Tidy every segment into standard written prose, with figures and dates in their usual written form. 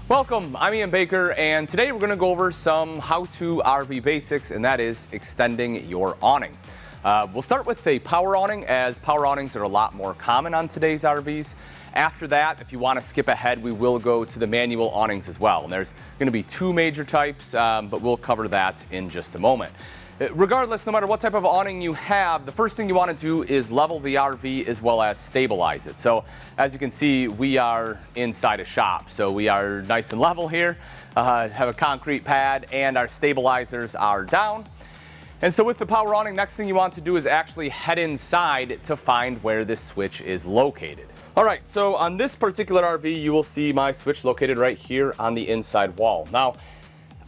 Welcome, I'm Ian Baker, and today we're going to go over some how-to RV basics, and that is extending your awning. We'll start with a power awning, as power awnings are a lot more common on today's RVs. After that, if you want to skip ahead, we will go to the manual awnings as well. And there's going to be two major types, but we'll cover that in just a moment. Regardless, no matter what type of awning you have, the first thing you want to do is level the RV as well as stabilize it. So as you can see, we are inside a shop, so we are nice and level here, have a concrete pad, and our stabilizers are down. And so with the power awning, next thing you want to do is actually head inside to find where this switch is located. All right, so on this particular RV, you will see my switch located right here on the inside wall. Now,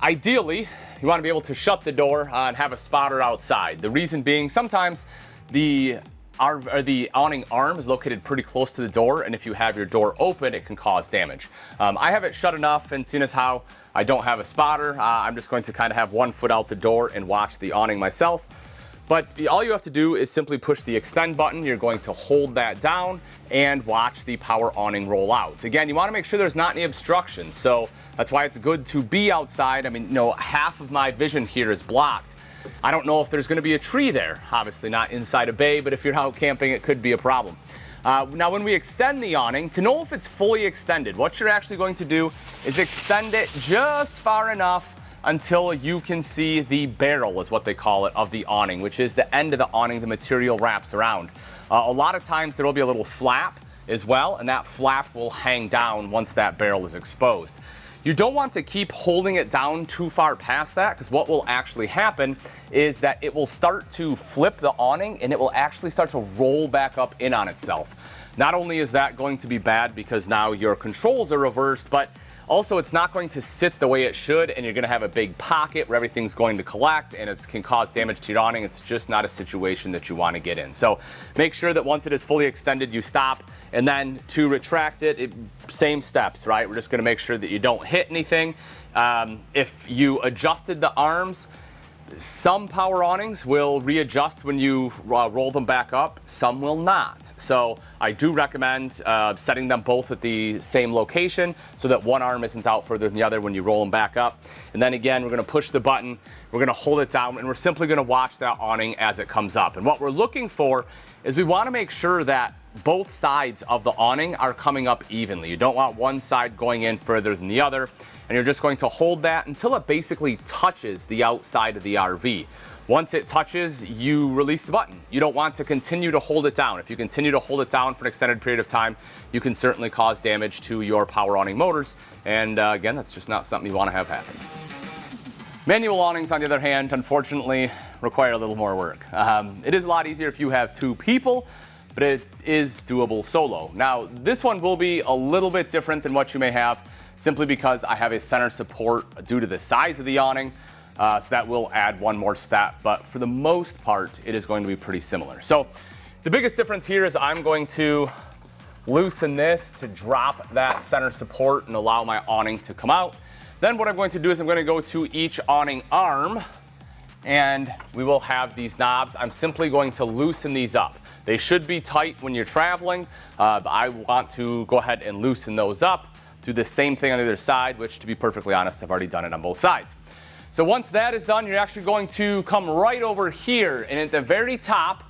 ideally, you want to be able to shut the door and have a spotter outside. The reason being, sometimes the awning arm is located pretty close to the door, and if you have your door open, it can cause damage. I have it shut enough, and seeing as how I don't have a spotter, I'm just going to kind of have 1 foot out the door and watch the awning myself. But all you have to do is simply push the extend button. You're going to hold that down and watch the power awning roll out. Again, you want to make sure there's not any obstruction. So that's why it's good to be outside. I mean, half of my vision here is blocked. I don't know if there's going to be a tree there. Obviously not inside a bay, but if you're out camping, it could be a problem. Now, when we extend the awning, to know if it's fully extended, what you're actually going to do is extend it just far enough until you can see the barrel, is what they call it, of the awning, which is the end of the awning the material wraps around. A lot of times there will be a little flap as well, and that flap will hang down once that barrel is exposed. You don't want to keep holding it down too far past that, because what will actually happen is that it will start to flip the awning and it will actually start to roll back up in on itself. Not only is that going to be bad because now your controls are reversed, but also, it's not going to sit the way it should, and you're going to have a big pocket where everything's going to collect, and it can cause damage to your awning. It's just not a situation that you want to get in. So make sure that once it is fully extended, you stop, and then to retract it, same steps, right? We're just going to make sure that you don't hit anything. If you adjusted the arms, some power awnings will readjust when you roll them back up, some will not. So I do recommend setting them both at the same location so that one arm isn't out further than the other when you roll them back up. And then again, we're going to push the button, we're going to hold it down, and we're simply going to watch that awning as it comes up. And what we're looking for is we want to make sure that both sides of the awning are coming up evenly. You don't want one side going in further than the other, and you're just going to hold that until it basically touches the outside of the RV. Once it touches, you release the button. You don't want to continue to hold it down. If you continue to hold it down for an extended period of time, you can certainly cause damage to your power awning motors, and again, that's just not something you want to have happen. Manual awnings, on the other hand, unfortunately require a little more work. It is a lot easier if you have two people, but it is doable solo. Now, this one will be a little bit different than what you may have, simply because I have a center support due to the size of the awning, so that will add one more step, but for the most part, it is going to be pretty similar. So the biggest difference here is I'm going to loosen this to drop that center support and allow my awning to come out. Then what I'm going to do is I'm going to go to each awning arm, and we will have these knobs. I'm simply going to loosen these up. They should be tight when you're traveling, but I want to go ahead and loosen those up. Do the same thing on the other side, which, to be perfectly honest, I've already done it on both sides. So once that is done, you're actually going to come right over here, and at the very top,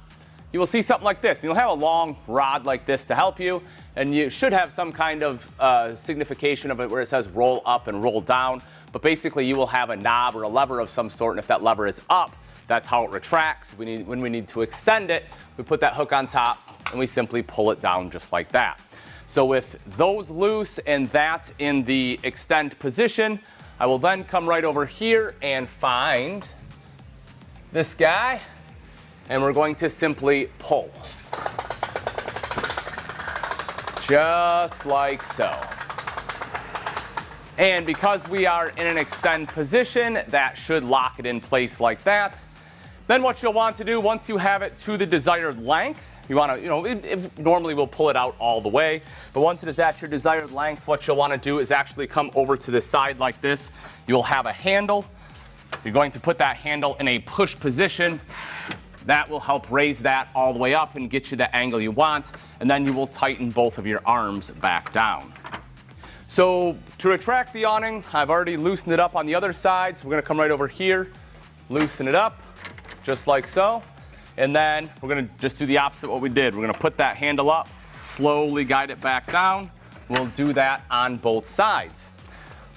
you will see something like this. You'll have a long rod like this to help you, and you should have some kind of signification of it where it says roll up and roll down. But basically, you will have a knob or a lever of some sort, and if that lever is up, that's how it retracts. When we need to extend it, we put that hook on top, and we simply pull it down just like that. So with those loose and that in the extend position, I will then come right over here and find this guy, and we're going to simply pull. Just like so. And because we are in an extend position, that should lock it in place like that. Then what you'll want to do, once you have it to the desired length, you want to, it normally we'll pull it out all the way, but once it is at your desired length, what you'll want to do is actually come over to the side like this. You'll have a handle. You're going to put that handle in a push position. That will help raise that all the way up and get you the angle you want, and then you will tighten both of your arms back down. So to retract the awning, I've already loosened it up on the other side. So we're going to come right over here, loosen it up, just like so. And then we're going to just do the opposite of what we did. We're going to put that handle up, slowly guide it back down. We'll do that on both sides.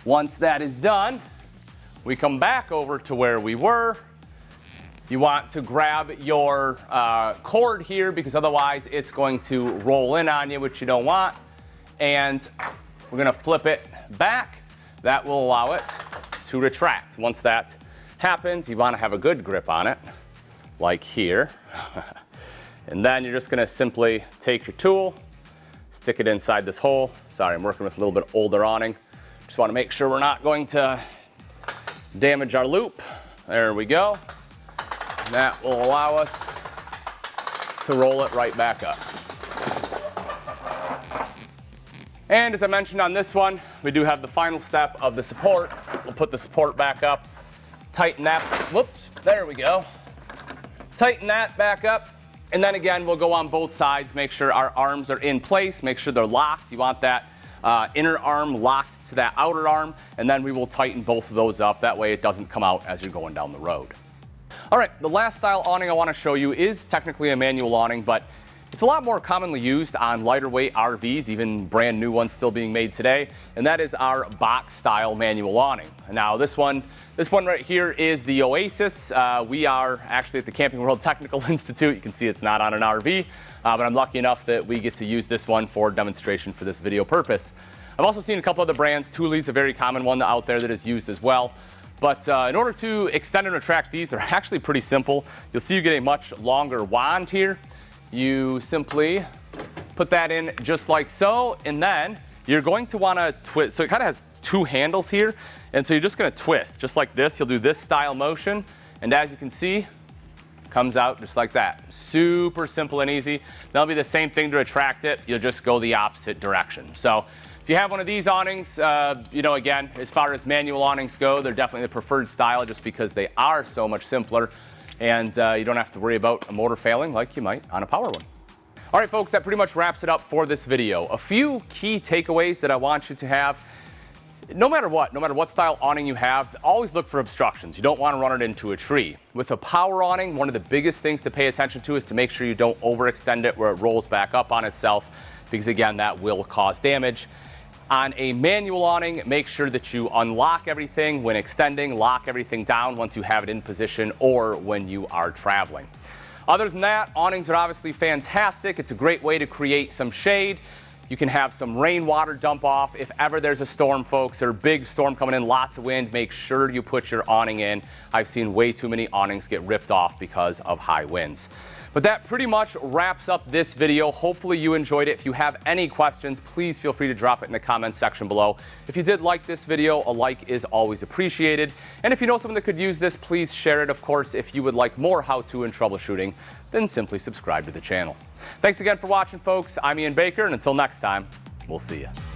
Once that is done, we come back over to where we were. You want to grab your cord here because otherwise it's going to roll in on you, which you don't want. And we're going to flip it back. That will allow it to retract. Once that happens, you want to have a good grip on it, like here. And then you're just going to simply take your tool, stick it inside this hole. Sorry, I'm working with a little bit older awning. Just want to make sure we're not going to damage our loop. There we go. That will allow us to roll it right back up. And as I mentioned on this one, we do have the final step of the support. We'll put the support back up, tighten that, whoops, there we go. Tighten that back up, and then again, we'll go on both sides, make sure our arms are in place, make sure they're locked. You want that inner arm locked to that outer arm, and then we will tighten both of those up. That way it doesn't come out as you're going down the road. All right, the last style awning I want to show you is technically a manual awning, but it's a lot more commonly used on lighter weight RVs, even brand new ones still being made today, and that is our box style manual awning. Now this one right here is the Oasis. We are actually at the Camping World Technical Institute. You can see it's not on an RV, but I'm lucky enough that we get to use this one for demonstration for this video purpose. I've also seen a couple other brands. Thule's a very common one out there that is used as well. But in order to extend and retract these, they're actually pretty simple. You'll see you get a much longer wand here. You simply put that in just like so, and then you're going to want to twist. So it kind of has two handles here, and so you're just going to twist just like this. You'll do this style motion, and as you can see, comes out just like that. Super simple and easy. That'll be the same thing to retract it. You'll just go the opposite direction. So if you have one of these awnings, you know, again, as far as manual awnings go, they're definitely the preferred style just because they are so much simpler. And you don't have to worry about a motor failing like you might on a power one. All right, folks, that pretty much wraps it up for this video. A few key takeaways that I want you to have. No matter what style awning you have, always look for obstructions. You don't want to run it into a tree. With a power awning, one of the biggest things to pay attention to is to make sure you don't overextend it where it rolls back up on itself, because again, that will cause damage. On a manual awning, make sure that you unlock everything when extending, lock everything down once you have it in position or when you are traveling. Other than that, awnings are obviously fantastic. It's a great way to create some shade. You can have some rainwater dump off. If ever there's a storm, folks, or a big storm coming in, lots of wind, make sure you put your awning in. I've seen way too many awnings get ripped off because of high winds. But that pretty much wraps up this video. Hopefully you enjoyed it. If you have any questions, please feel free to drop it in the comments section below. If you did like this video, a like is always appreciated. And if you know someone that could use this, please share it. Of course, if you would like more how-to and troubleshooting, then simply subscribe to the channel. Thanks again for watching, folks. I'm Ian Baker, and until next time, we'll see you.